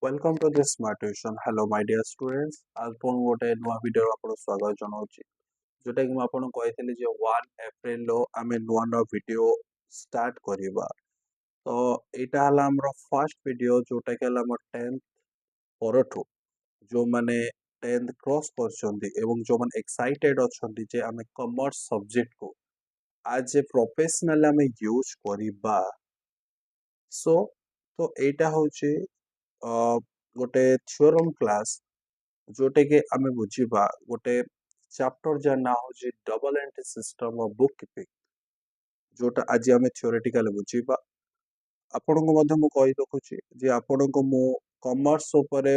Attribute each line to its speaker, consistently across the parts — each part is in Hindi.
Speaker 1: Welcome to this smart tuition. Hello my dear students. आज पुଣି गोटे नुआ वीडियो आपन स्वागत जनाउछि जोटा कि मैं आपन कहइथिली जे 1 अप्रैल लो आमे नुआ नुआ वीडियो स्टार्ट करिबा तो एटा हला हमर फर्स्ट वीडियो जोटा कि हला हमर 10th परठु जो माने 10th क्रॉस करछन्ती एवं जो माने एक्साइटेड अछन्ती जे आमे कॉमर्स सब्जेक्ट को आज ए प्रोफेशनल आमे यूज करिबा सो तो एटा होछि गोटे थ्योरम क्लास जोटे के आमे बुझीबा गोटे चैप्टर जा ना होछि double entry system of book keeping जोटा आज आमे थ्योरेटिकल बुझीबा आपनको मध्य मु कहि रखुछि जे आपनको मु कॉमर्स ऊपर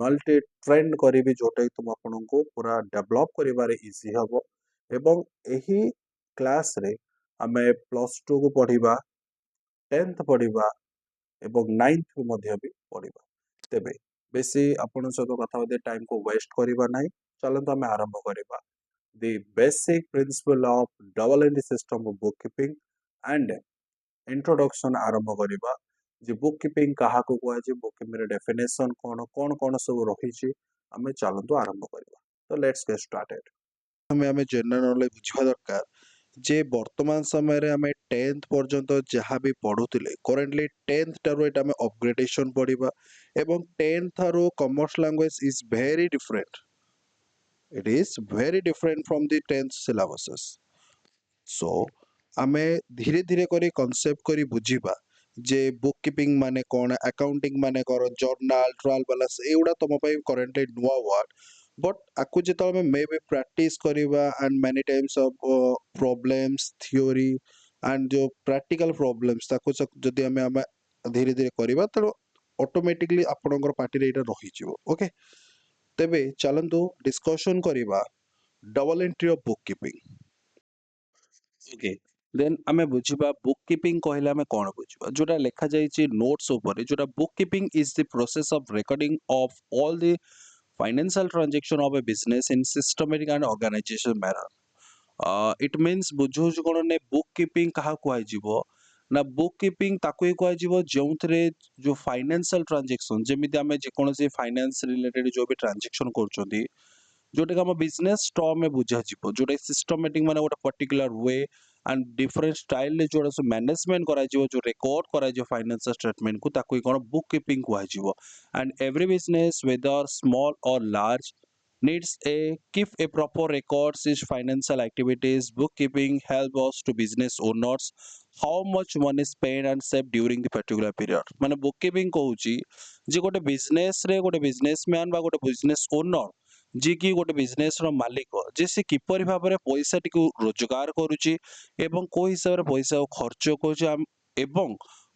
Speaker 1: मल्टी ट्रेंड करिवि जोटे तुम आपनको पूरा डेवलप करिवारे इजी हबो एवं एही क्लास रे आमे प्लस 2 को पढिबा 10th पढिबा एवं 9th को मध्य भी पढिबा तेबे बेसी आपण सहित कथा होते टाइम को वेस्ट करिबा नाही चलंतु आमे आरंभ करिबा the basic principle of double entry system of bookkeeping and introduction आरंभ करिबा जे bookkeeping काहा को कुआ जे bookkeeping रे डेफिनेशन कोन कोन कोन सब रही छि आमे चलंतु आरंभ करिबा तो लेट्स गेट स्टार्टेड
Speaker 2: हमें जनरल नॉलेज बुझा दरकार जे वर्तमान समय रे हमें 10th पर्यंत जहाँ भी पढ़ुतिले करेंटली 10th टारो एटा हमें अपग्रेडेशन पढ़िबा एवं 10th रो commerce language is very different it is very different from the 10th syllabuses so आमे धीरे धीरे करी कॉन्सेप्ट करी बुझिबा जे बुक कीपिंग माने कोन अकाउंटिंग माने कर जर्नल ट्रायल बैलेंस एउडा तम पई करेंटली नुवा वर्ड बट आकु जेतल में मे बी प्रैक्टिस करिबा and many times of problems theory and जो प्रैक्टिकल प्रॉब्लम्स ताकु जदी हमें धीरे धीरे करिबा त ऑटोमेटिकली आपनकर पार्टी रे एटा रही जिवो ओके तेबे चलंतु डिस्कशन करिबा double entry of book keeping okay then आमे बुझिबा बुक कीपिंग कहले आमे कोन बुझिबा जोटा लेखा जाईची नोट्स ऊपर जोटा book keeping is the process of recording of all the financial transaction of a business in systematic and organization manner it means बुझो कोन ने बुक कीपिंग कहा कुआ जीवो ना बुक कीपिंग ताको ही कुआ जीवो जोंथरे जो फाइनेंशियल ट्रांजैक्शन जेमिति आमे जे कोनसे फाइनेंस रिलेटेड जो भी ट्रांजैक्शन करचोंदी जोटा कि हम बिजनेस टर्म में बुझा जीवो जोटा सिस्टमैटिक माने गोटे particular way and different style जोड़ा सब मैनेजमेंट करा जीवो जो रिकॉर्ड करा जीवो फाइनेंशियल स्टेटमेंट को ताको कोन बुक कीपिंग कुआ जीवो and every business whether small or large needs a keep a proper records is financial activities bookkeeping help us to business owners how much money spent and saved during the particular period माने bookkeeping कहूची जे गोटे बिजनेस रे गोटे बिजनेसमैन बा गोटे बिजनेस ओनर जी की गोटे बिजनेस रो मालिक जे से किपरि भाबरे पैसा टिकु रोजगार करूची एवं को हिसाब रे पैसा खर्च करूची एवं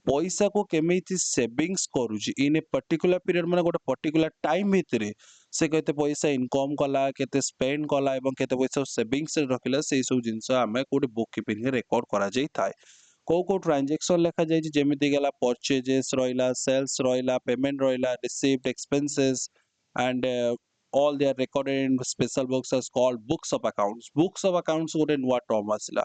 Speaker 2: पैसा को केमिति सेविंग्स करूची इन ए पर्टिकुलर पीरियड माने गोटे पर्टिकुलर टाइम भितरे से केते पैसा इनकम कला केते स्पेंड कला एवं केते पैसा सेविंग्स रे रखिला से सब जिंस आमे कोटे बुक कीपिंग रे रिकॉर्ड करा जाई थाए को ट्रांजैक्शन लेखा जाई जेमिति गेला परचेजेस रहिला सेल्स रहिला पेमेंट रहिला received expenses and all they are recorded in special books as called books of accounts गोटे नुआ टर्म आसिला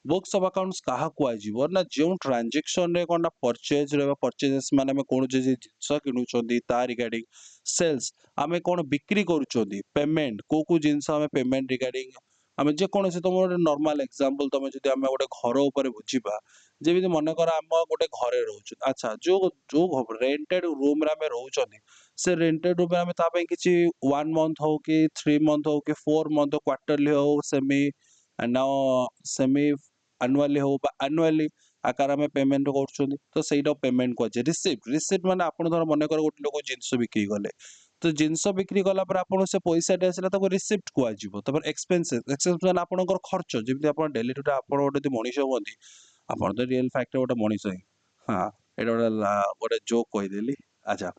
Speaker 2: बुक्स ऑफ अकाउंट्स कहा कुआ जीवो ना जो ट्रांजैक्शन रे कोनटा परचेज रे परचेजेस माने में कोन जे जिंस किनुचोंदी ता रिगार्डिंग सेल्स आमे कोन बिक्री करूचोंदी पेमेंट को जिंस आमे पेमेंट रिगार्डिंग आमे जे कोन से तुम नॉर्मल एग्जांपल तुम जदी आमे गोटे घर ऊपर बुझिबा जेमिति मन कर आम गोटे घरे रहउछु अच्छा जो जो रेंटेड रूम रे आमे रहउचोंदी से रेंटेड रूम में ता ପାଇଁ କିଛି 1 मंथ हो कि 3 मंथ हो कि 4 मंथ क्वार्टरली हो सेमी नाउ सेमी एनुअली हो बा एनुअली आकार में पेमेंट करछोंदी तो सेटा पेमेंट को रिसिप्ट रिसिप्ट माने आपण धर मन कर गोटे लोक जिंस बिक्री गले तो जिंस बिक्री गला पर आपण से पैसा टे आसला ताको रिसिप्ट को आजिवो तपर एक्सपेंसेस एक्सपेंस माने आपणकर खर्च जेमति आपण डेली टू आपण गोटे मनीष होंदी आपण तो रियल फैक्ट गोटे मनीष ही हां एटा गोटे जोक कहि देली अच्छा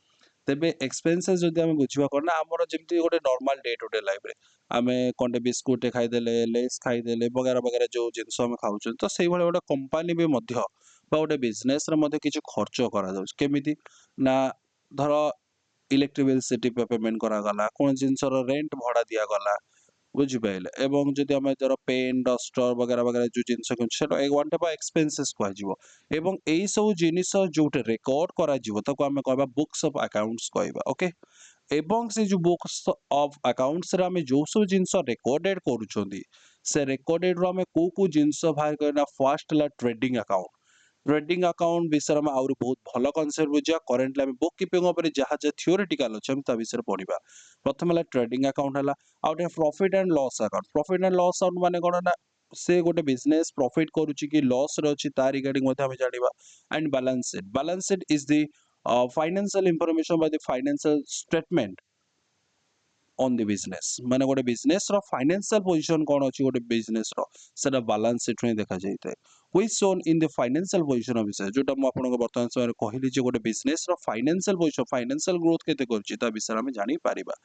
Speaker 2: तेबे एक्सपेंसेस जदि आमे बुझिबा करना हमर जेमति गोटे normal day to day life रे आमे कोनटे बिस्कुट खाइ देले लेस खाइ देले वगैरह वगैरह जो जिंस हम खाउछ तो सेही भले गोटे कंपनी भी मध्य बा गोटे बिजनेस रे मध्य किछ खर्च करा जाउछ केमिति ना धर इलेक्ट्रिक बिल सिटी पे पेमेंट करा गला कोन जिंस रो रेंट भड़ा दिया गला ବୁଝିପାଇଲେ ଏବଂ ଯଦି ଆମେ ଧର ପେନ୍ ଡଷ୍ଟର ବଗେରା ବଗେରା ଯୋଉ ଜିନିଷ କିଣୁଛୁ ସେଟା ୱାନ୍ ଟାଇପ୍ ଅଫ୍ ଏକ୍ସପେନ୍ସେସ୍ କୁହାଯିବ ଏବଂ ଏଇ ସବୁ ଜିନିଷ ଯୋଉଠି ରେକର୍ଡ କରାଯିବ ତାକୁ ଆମେ କହିବା ବୁକ୍ସ ଅଫ୍ ଆକାଉଣ୍ଟସ୍ କହିବା ଓକେ ଏବଂ ସେ ଯୋଉ ବୁକ୍ସ ଅଫ୍ ଆକାଉଣ୍ଟସ୍ ରେ ଆମେ ଯୋଉ ସବୁ ଜିନିଷ ରେକର୍ଡେଡ୍ କରୁଛନ୍ତି ସେ ରେକର୍ଡେଡ୍ ରୁ ଆମେ କୋଉ କୋଉ ଜିନିଷ ବାହାର କରିବା ଫାର୍ଷ୍ଟ ହେଲା ଟ୍ରେଡିଂ ଆକାଉଣ୍ଟ ट्रेडिंग अकाउंट विषय में आउरी बहुत भल कनसेप्ट बुझा करेंटली आम बुक कीपिंग उपर जहाँ जहाँ थियोरेटिकल अच्छे ता विषय पढ़ा प्रथम है ट्रेडिंग अकाउंट है आउटे profit and loss account profit and loss account माने कौन ना से गोटे बिजनेस प्रॉफिट करुच्ची कि लॉस रे अछि ता रिगार्डिंग आम जानिबा and balance sheet is the financial information by the financial statement on the business माने गोटे बिजनेस रो फाइनेंशियल पोजीशन कोन अछि गोटे बिजनेस रो सेटा बैलेंस शीट रे देखा जाइतै which shown in the financial position of business जोटा मु आपन को वर्तमान समय कहली जे गोटे बिजनेस रो फाइनेंशियल पोजीशन फाइनेंशियल ग्रोथ केते करछि ता विषय हम जानि पारिबा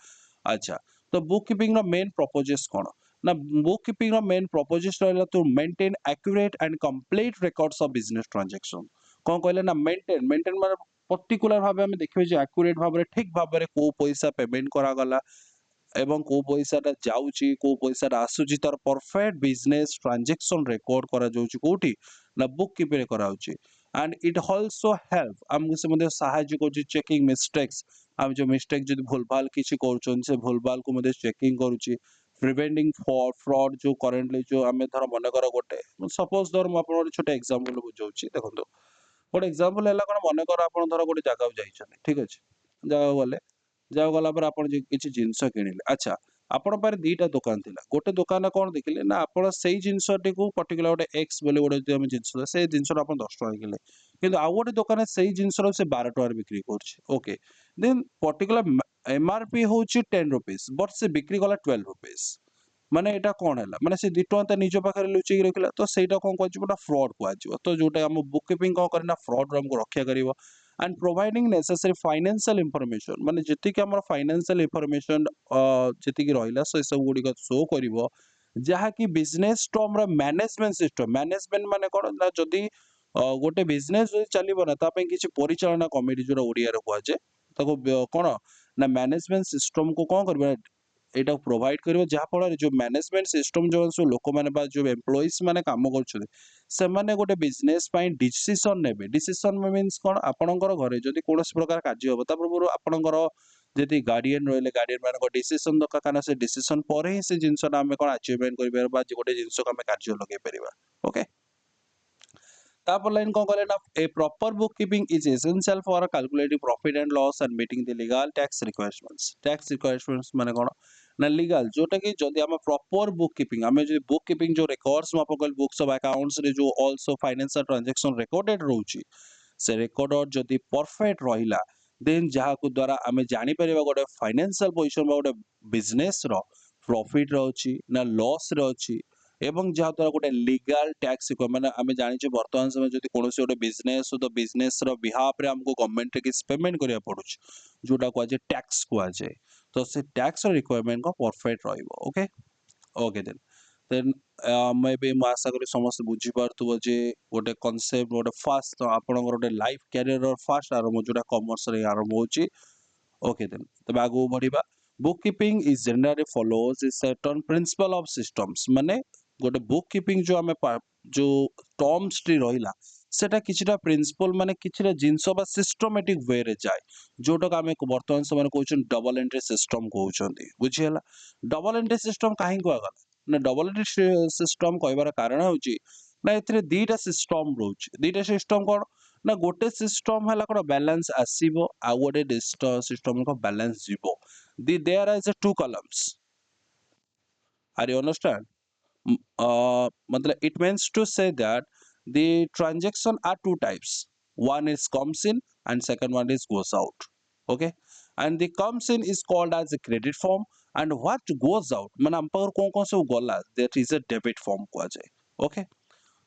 Speaker 2: अच्छा तो बुक कीपिंग रो मेन पर्पजेस कोन ना बुक कीपिंग रो मेन पर्पजेस रहला to maintain accurate and complete records of business transaction कोन कहले ना मेंटेन माने पर्टिकुलर भाबे हम देखिबे जे एक्यूरेट भाबे ठीक भाबे को पैसा पेमेंट करा गला एवं को पैसाटा जाउची को पैसाटा आसुची तार परफेक्ट बिजनेस ट्रांजैक्शन रेकॉर्ड करा जाउची कोठी ना बुक कीपिंग करा होची एंड इट आल्सो हेल्प हमको से मध्ये सहायता करची चेकिंग मिस्टेक्स हम जो मिस्टेक जदी भूलभाल किछि करछन से भूलभाल को मध्ये चेकिंग करूची प्रिवेंटिंग फॉर फ्रॉड जो करेंटली जो हमें धर मन कर गोटे सपोज धर म आपन छोटे एग्जांपल बुझाउची देखंतु गोटे एग्जांपल हैला कोन मन कर आपन धर गोटे जगह जाइछन ठीक अछि जगह गले जाओ गला पर आपण किसी जिनस किଣିले अच्छा आपण पारे दीटा दुकान थिला गोटे दुकान कोन देखिले ना आपण सेही जिनसटी को पर्टिकुलर गोटे एक्स बोले गोटे जे हम जिनस से जिनस आपण 10 टका किले किंतु आ गोटे दुकान सेही जिनस से 12 टका बिक्री करछि ओके देन पर्टिकुलर एमआरपी होछि 10 रुपीस बट से बिक्री गला 12 रुपीस माने एटा कोन हैला माने से 2 टका निज पाखरे लुचि के रखिला तो सेटा कोन कहछि फ्रॉड कुआजिबो तो जोटा हम बुक कीपिंग कोन करना फ्रॉड हमको रक्षा करिवो and providing necessary financial information माने जति कि हमर फाइनेंशियल इंफॉर्मेशन जति कि रहिला से सब गुडी को शो करिवो जहा कि बिजनेस टर्म रो मैनेजमेंट माने कोन ना जदी गोटे बिजनेस चलिबो ना ता पे किछि परिचालना कमिटी जोरा ओडिया रे कुआ जे ताको कोन ना मैनेजमेंट सिस्टम को कोन करबो एटा प्रोवाइड करिवो जहा फल जो मैनेजमेंट सिस्टम जो सो लोक माने बा जो एम्प्लॉइज माने काम करछथि से माने गोटे बिजनेस पई डिसीजन नेबे डिसीजन मीन्स कोन आपणकर घरे जदी कोनोस प्रकार कार्य हो ता पूर्व आपणकर जदी गार्डियन रहले गार्डियन माने डिसीजन दका काना से डिसीजन पर ही से जिंसटा हमें कोन अचीवमेंट करि परबा गोटे जिंस को हमें कार्य लगे परिबा ओके तापर लाइन कौन कहले ना a proper book keeping is essential for calculating profit and loss and meeting the legal tax requirements माने कोन ना लीगल जोटा कि जदी हम प्रॉपर बुक कीपिंग हमें जो बुक कीपिंग जो रिकॉर्ड्स में आपन बुक्स ऑफ अकाउंट्स रे जो आल्सो फाइनेंशियल ट्रांजैक्शन रिकॉर्डेड रहउची से रिकॉर्ड जदी परफेक्ट रहिला देन जहा को द्वारा हमें जानि परिबा गोटे फाइनेंशियल पोजीशन बा गोटे बिजनेस रो प्रॉफिट रहउची ना लॉस रहउची एवं जहाँ द्वारा गोटे लीगल टैक्स माने आमे जानिचे वर्तमान समय जदि कोनोसी गोटे बिजनेस तो बिजनेस रो बिहाफ रे हमको गवर्नमेंट के पेमेंट करिया पडुछ जोटा को जे टैक्स को आजे तो से टैक्स रिक्वायरमेंट को परफेक्ट रहइबो okay okay then may be मु आशा करी समस्त बुझी पारथुबो जे गोटे कांसेप्ट गोटे फास्ट आपन गोटे लाइफ कैरियर और फास्ट आरंभ जोटा कॉमर्स रे आरंभ होची ओके देन तबे आगु बढ़िबा book keeping is generally follows is certain principle of systems माने गोटे बुक कीपिंग जो हमें जो टर्म्स टी रहिला सेटा किछिटा प्रिंसिपल माने किछिटा जिंसो बा सिस्टमैटिक वे रे जाय जोटा का हमें वर्तमान समय कहउछन डबल एंट्री सिस्टम कहउछंती बुझियला डबल एंट्री सिस्टम काहे को आगला ना डबल एंट्री सिस्टम कहबार कारण होची ना एथिरे दीटा सिस्टम रहउची दीटा सिस्टम कोन ना गोटे सिस्टम हला कोन बैलेंस आसीबो आ गोटे सिस्टम को बैलेंस जीवो there is two columns are you understand मतलब it means to say that the transaction are two types one is comes in and second one is goes out okay and the comes in is called as a credit form and what goes out মানে हम पर कौन सब गला that is a debit form को जाए okay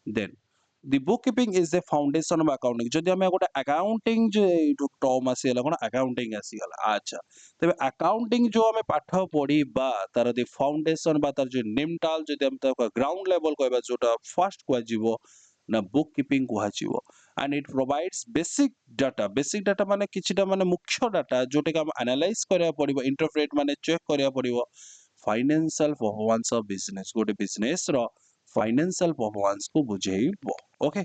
Speaker 2: then the bookkeeping is the foundation of accounting जदि हमें गोटे accounting जो टर्म आसी गला कोन accounting आसी गला अच्छा तबे accounting जो हमें पाठ पढ़ी बा तार द फाउंडेशन बा तार जो निमटाल जदि हम तार ग्राउंड लेवल कहबा जोटा फर्स्ट को जीवो ना बुक कीपिंग को जीवो and it provides basic data माने किछिटा माने मुख्य डाटा जोटे का हम एनालाइज करया पड़िबो इंटरप्रेट माने चेक करया पड़िबो फाइनेंशियल परफॉर्मेंस ऑफ बिजनेस गोटे बिजनेस रो फाइनेंशियल परफॉर्मेंस को बुझेइबो ओके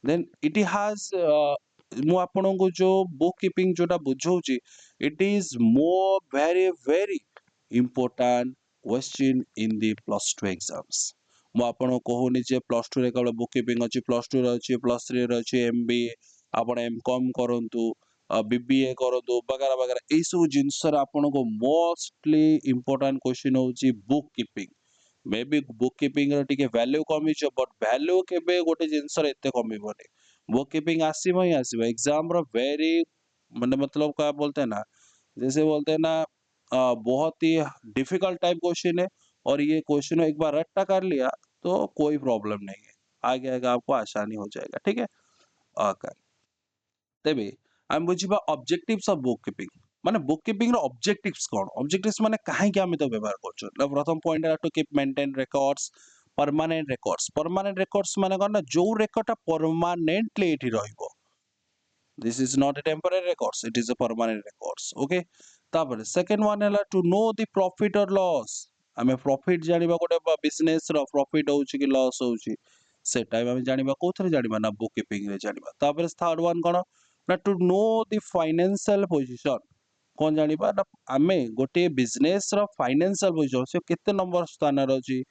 Speaker 2: देन इट हैज मु आपनको जो बुक कीपिंग जोटा बुझौची it is more very very important question in the plus 2 exams ମୁଁ ଆପଣଙ୍କୁ କହୁନି ଯେ ପ୍ଲସ୍ ଟୁରେ କେବଳ ବୁକ୍ କିପିଂ ଅଛି ପ୍ଲସ୍ ଟୁରେ ଅଛି ପ୍ଲସ୍ ଥ୍ରୀରେ ଅଛି MBA ଆପଣ MCOM କରନ୍ତୁ BBA କରନ୍ତୁ ବଗେରା ବଗେରା ଏଇସବୁ ଜିନିଷରେ ଆପଣଙ୍କୁ ମୋଷ୍ଟଲି ଇମ୍ପୋର୍ଟାଣ୍ଟ କ୍ୱେଶ୍ଚିନ୍ ହେଉଛି ବୁକ୍ କିପିଂ ମେ ବି ବୁକ୍ କିପିଂର ଟିକେ ଭ୍ୟାଲ୍ୟୁ କମିଯିବ ବଟ୍ ଭ୍ୟାଲ୍ୟୁ କେବେ ଗୋଟେ ଜିନିଷର ଏତେ କମିବନି बुक कीपिंग आसिब ही आसिब एग्जाम रो वेरी मतलब क्या बोलते हैं ना जैसे बोलते हैं ना बहुत ही डिफिकल्ट टाइप क्वेश्चन है और ये क्वेश्चन एक बार रट्टा कर लिया तो कोई प्रॉब्लम नहीं है आगे आगे आपको आसानी हो जाएगा ठीक है ओके तेबे हम बुझिबा ऑब्जेक्टिव्स ऑफ बुक कीपिंग माने बुक कीपिंग रो ऑब्जेक्टिव्स कोन ऑब्जेक्टिव्स माने काहे कि हम तो व्यवहार करछो प्रथम पॉइंट है to keep maintain records permanent records माने कोन ना जो रेकर्डटा परमानेंटली एठी रहइबो this is not a temporary records it is a permanent records okay तापर second one है to know the profit or loss हमें profit जानिबा गोटे business रो profit होउची कि loss होउची से टाइम हम जानिबा कोथरे जानिबा ना बुक कीपिंग रे जानिबा तापर थर्ड वन कोन ना to know the financial position कोन जानिबा ना हमें गोटे business रो financial position से केते नंबर स्थान रे अछि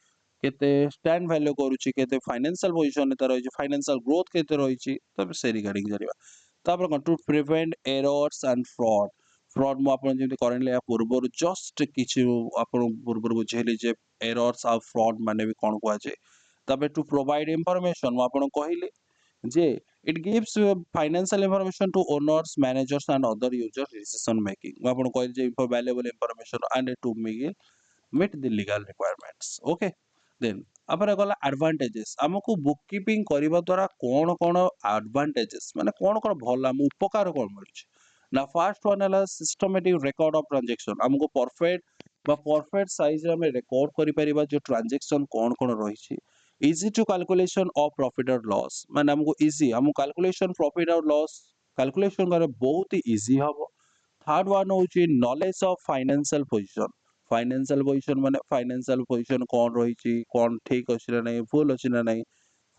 Speaker 2: केते स्टैंड वैल्यू करूची केते फाइनेंशियल पोजीशन रे रहिची फाइनेंशियल ग्रोथ केते रहिची तब से रिगार्डिंग जानिबा तापर कौन to prevent errors and fraud fraud मु आपन जेमति करेंटली या पूर्व जस्ट किछि आपन पूर्व बुझेली जे एरर्स और फ्रॉड माने भी कोन कुआ जे तापर टू प्रोवाइड इंफॉर्मेशन मु आपन कहिली जे it gives financial information to owners managers and other users decision making मु आपन कहली जे valuable information and to meet the legal requirements okay then après गला advantages हमको बुक कीपिंग करबा द्वारा कोन कोन advantages माने कोन कोन भल हम उपकार कोन मिलुछ ना फर्स्ट वन है सिस्टमैटिक रिकॉर्ड ऑफ ट्रांजैक्शन हमको परफेक्ट साइज रे हम रिकॉर्ड करि परिबा जो ट्रांजैक्शन कोन कोन रही छी easy to calculation of profit और लॉस माने हमको इजी हम कैलकुलेशन प्रॉफिट और लॉस कैलकुलेशन करे बहुत ही इजी हबो थर्ड वन होची नॉलेज ऑफ फाइनेंशियल पोजीशन कौन रही कौन ठीक अच्छी ना नहीं भूल अच्छी ना नहीं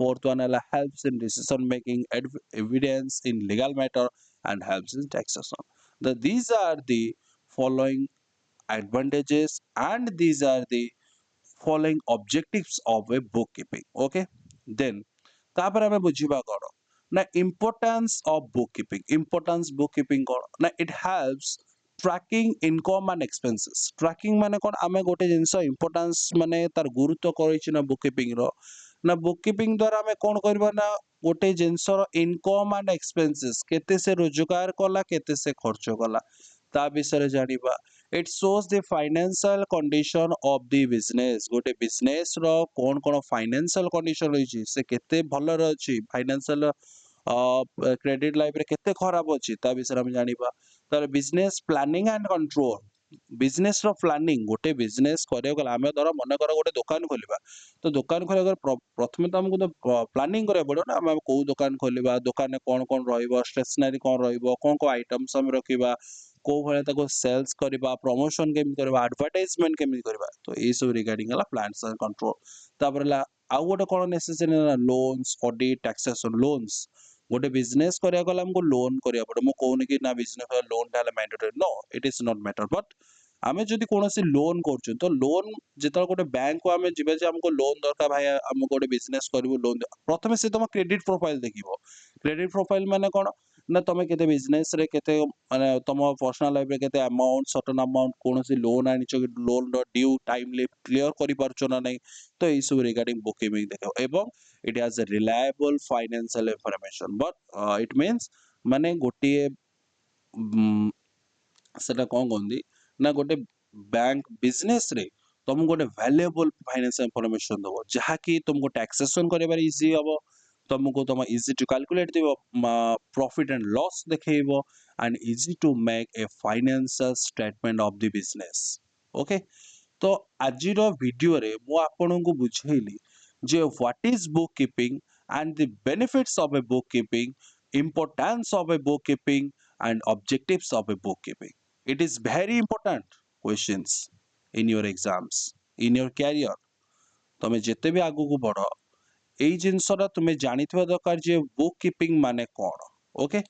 Speaker 2: फोर्थ वन है helps in decision making evidence in legal matter and helps in taxation these are the following advantages and these are the following objectives of a bookkeeping okay then तापर हमें बुझिबा कोन ना importance bookkeeping कोन ना it helps tracking income and expenses tracking माने कोन आमे गोटे जिंस importance माने तार गुरुत्व करिछि ना bookkeeping रो ना bookkeeping द्वारा हमें कोन करबा ना गोटे जिंस रो income and expenses केते से रोजगार कला केते से खर्च कला ता विषय जानिबा it shows the financial condition of the business गोटे business रो कोन कोन financial condition रही से केते भल अछि फाइनेंशियल क्रेडिट लाइफ रे केते खराब अछि ता विषय हम जानिबा तार business planning and control business रो प्लानिंग गोटे बिजनेस करे गला हमें धर मन कर गोटे दुकान खोलिबा तो दुकान खोले प्रथमे तो हमको तो प्लानिंग करे पड़ो ना हम को दुकान खोलिबा दुकान में कोन कोन रहइबो स्टेशनरी कोन रहइबो कोन को आइटम्स हम रखिबा को भले ताको सेल्स करबा प्रमोशन केमि करबा एडवर्टाइजमेंट केमि करबा तो ए सब रिगार्डिंग हला प्लान्स एंड कंट्रोल तापर ला आउ गोटे कोन नेसेसरी ना लोन्स ऑडिट टैक्सेशन लोन्स गोटे बिजनेस करिया गला हमको लोन करिया पड़ो मु कहूनी कि ना बिजनेस लोन ता mandatory no it is not matter but आमे जदि कोनोसी लोन करछु तो लोन जेता गोटे बैंक को आमे जिबे जे हमको लोन दरकार भाई हम गोटे बिजनेस करबो लोन प्रथमे से तुम क्रेडिट प्रोफाइल देखिबो क्रेडिट प्रोफाइल माने कोन ना तमे केते बिजनेस रे केते माने तुम पर्सनल लाइफ रे केते अमाउंट सर्टेन अमाउंट कोनोसी लोन आनिचो लोन रो ड्यू टाइमली क्लियर करि पारचो ना नहीं तो ई सब रिगार्डिंग बुककीपिंग देखो एवं it has a reliable financial information but it means माने गोटिए सेटा कोन कोंदी ना गोटे बैंक बिजनेस रे तुम गोटे वैल्यूएबल फाइनेंशियल इंफॉर्मेशन दबो जहा कि तुमको टैक्सेशन करिबार इजी हबो तुमको तुम इजी टू कैलकुलेट दिबो प्रॉफिट एंड लॉस देखेइबो and easy to make a financial statement of the business okay तो आजिर वीडियो रे मु आपनको बुझेली जे what is book keeping and the benefits of a book keeping importance of a bookkeeping and objectives of a bookkeeping it is very important questions in your exams in your career तमे जेते भी आगु को बढ़ एई जिनसरा तुमे जानिथिबा दरकार जे बुक कीपिंग माने कोन ओके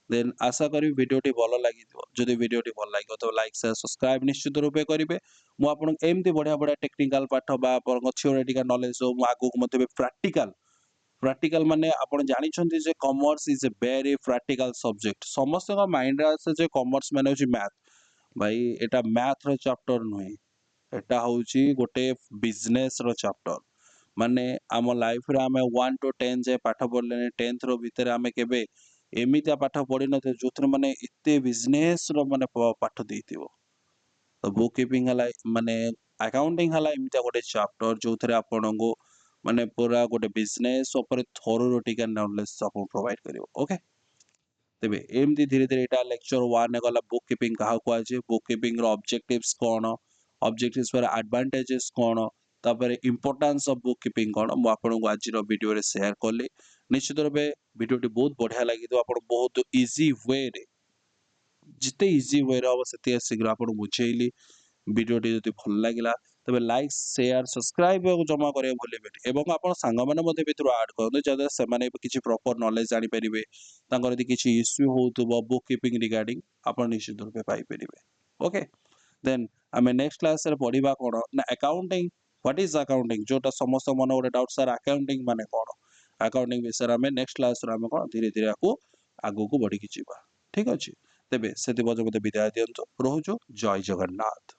Speaker 2: देन आशा करी वीडियोटी भल लगी जदि वीडियोटी भल लगे तो लाइक शेयर सब्सक्राइब निश्चित रूपे करेंगे मु आपन एमती बढ़िया बढ़िया टेक्निकल पाठ बा आपन थियोरेटिकल नॉलेज मु आगु को मते प्रैक्टिकल प्रैक्टिकल माने आपण जानिछन्ती जे commerce is a very practical subject समस्त का माइंड आसे जे कॉमर्स माने होची मैथ भाई एटा मैथ रो चैप्टर नुहे एटा होची गोटे बिजनेस रो चैप्टर माने आम लाइफ रे आमे 1 टू 10 जे पाठ पढले 10th रो भीतर आमे केबे एमितिया पाठ पढ़ी न जो माने इते बिजनेस रो माने पाठ देथिबो तो बुक कीपिंग हला माने अकाउंटिंग हला एमितिया गोटे चैप्टर जो थरे आपण को माने पूरा गोटे बिजनेस ऊपर थोरोटिकल नॉलेज आपको प्रोवाइड करियो ओके तेबे एमती धीरे धीरे एटा लेक्चर 1 ने गला बुक कीपिंग कहा को आजे बुक कीपिंग रो ऑब्जेक्टिव्स कोन ऑब्जेक्टिव्स पर एडवांटेजेस कोन तापर इंपोर्टेंस ऑफ बुक कीपिंग कोन मु आपन को आज रो वीडियो रे शेयर करली निश्चित रूपे वीडियोटी बहुत बढ़िया लगी तो आपन बहुत इजी वे रे जिते इजी वे रे अब सेते शीघ्र आपन बुझेइली वीडियोटी जदि भल लागिला तबे लाइक शेयर सब्सक्राइब जमा करे भूलेबेनी एवं आपण सांग माने मध्ये भितर ऐड करन जदि से माने किछि प्रॉपर नॉलेज जानि परिबे तांकर यदि किछि इश्यू होतबो बुक कीपिंग रिगार्डिंग आपण निश्चित रूपे पाई परिबे ओके देन आमे नेक्स्ट क्लास रे पढिबा कोन ना अकाउंटिंग व्हाट इज अकाउंटिंग जोटा समस्त मन गोटे डाउट सर अकाउंटिंग माने कोन अकाउंटिंग विषय आमे नेक्स्ट क्लास रे आमे कोन धीरे धीरे आगु को बढ़ी कि जीवा ठीक अछि तेबे सेति बजे मते विदाय दियंतो रहूछु जय जगन्नाथ।